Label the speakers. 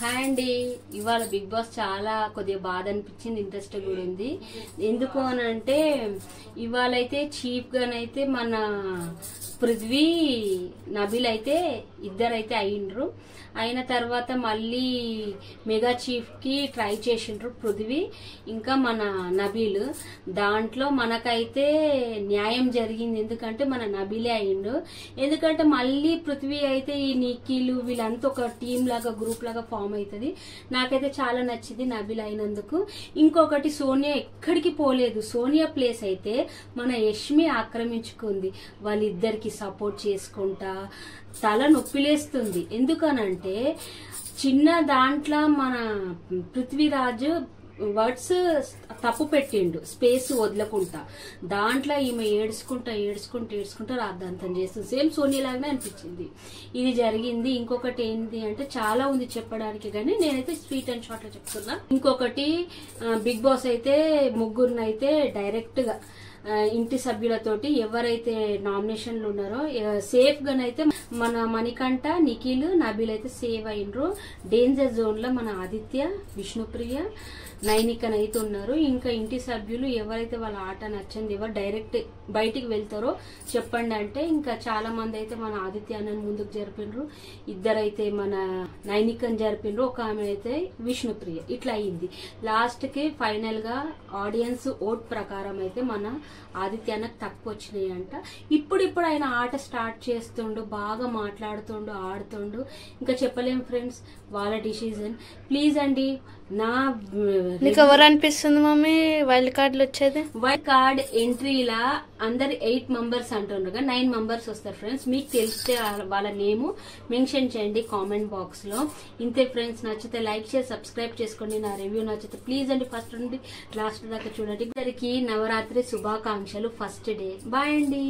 Speaker 1: Hi అండి. ఇవాళ big boss చాలా కొద్దిగా బాధ అనిపించింది, ఇంట్రెస్ట్ కూడా ఉంది. ఎందుకు అని అంటే ఇవాళ అయితే చీఫ్ గానైతే మన పృథ్వీ నబీల్ అయితే ఇద్దరైతే అయ్యిండ్రు. అయిన తర్వాత మళ్ళీ మెగా చీఫ్ కి ట్రై చేసిండ్రు పృథ్వీ ఇంకా మన నబీల్. దాంట్లో మనకైతే న్యాయం జరిగింది, ఎందుకంటే మన నబీలే అయ్యిండు. ఎందుకంటే మళ్ళీ పృథ్వీ అయితే ఈ నిఖిల్ వీళ్ళంతా ఒక టీం లాగా గ్రూప్ లాగా ఫామ్ అవుతుంది. నాకైతే చాలా నచ్చింది నబీల్ అయినందుకు. ఇంకొకటి సోనియా ఎక్కడికి పోలేదు, సోనియా ప్లేస్ అయితే మన యష్మి ఆక్రమించుకుంది. వాళ్ళిద్దరికి సపోర్ట్ చేసుకుంటా తల నొప్పిలేస్తుంది. ఎందుకనంటే చిన్న దాంట్లో మన పృథ్వీరాజు వర్డ్స్ తప్పు పెట్టిండు, స్పేస్ వదలకుండా. దాంట్లో ఈమె ఏడ్చుకుంటా రాద్ధాంతం చేస్తుంది. సేమ్ సోనియా లాగానే అనిపించింది. ఇది జరిగింది. ఇంకొకటి ఏంటి అంటే చాలా ఉంది చెప్పడానికి, కానీ నేనైతే స్వీట్ అండ్ షార్ట్ లో చెప్తున్నా. ఇంకొకటి బిగ్ బాస్ అయితే ముగ్గురిని అయితే డైరెక్ట్ గా ఇంటి సభ్యులతోటి ఎవరైతే నామినేషన్లు ఉన్నారో సేఫ్ గానైతే మన మణికంఠ, నిఖిల్, నబీల్ అయితే సేవ్ అయినరు. డేంజర్ జోన్ లో మన ఆదిత్య, విష్ణుప్రియ, నైనికన్ అయితే ఉన్నారు. ఇంకా ఇంటి సభ్యులు ఎవరైతే వాళ్ళ ఆట నచ్చింది, ఎవరు డైరెక్ట్ బయటికి వెళ్తారో చెప్పండి అంటే ఇంకా చాలా మంది అయితే మన ఆదిత్యాన్ని ముందుకు జరిపిండ్రు, ఇద్దరైతే మన నైనికన్ జరిపిండ్రు, ఒక ఆమె అయితే విష్ణుప్రియ. ఇట్లా అయింది. లాస్ట్ కి ఫైనల్ గా ఆడియన్స్ ఓట్ ప్రకారం అయితే మన ఆదిత్యానికి తక్కువ వచ్చినాయి అంట. ఇప్పుడు ఆయన ఆట స్టార్ట్ చేస్తుండు, బాగా మాట్లాడుతుండు, ఆడుతుండు. ఇంకా చెప్పలేం ఫ్రెండ్స్, వాళ్ళ డిసిజన్. ప్లీజ్ అండి, నా
Speaker 2: నీకు ఎవరు అనిపిస్తుంది మమ్మీ వైల్డ్ కార్డులు వచ్చేది?
Speaker 1: వైల్డ్ కార్డ్ ఎంట్రీలా అందరు 8 మెంబర్స్ అంటుండగా 9 మెంబర్స్ వస్తారు ఫ్రెండ్స్. మీకు తెలిస్తే వాళ్ళ నేమ్ మెన్షన్ చేయండి కామెంట్ బాక్స్ లో. ఇంతే ఫ్రెండ్స్, నచ్చితే లైక్ చేసి సబ్స్క్రైబ్ చేసుకోండి. నా రివ్యూ నచ్చితే ప్లీజ్ అండి ఫస్ట్ నుండి లాస్ట్ దాకా చూడండి. ఇద్దరికి నవరాత్రి శుభాకాంక్షలు. ఫస్ట్ డే బాయ్ అండి.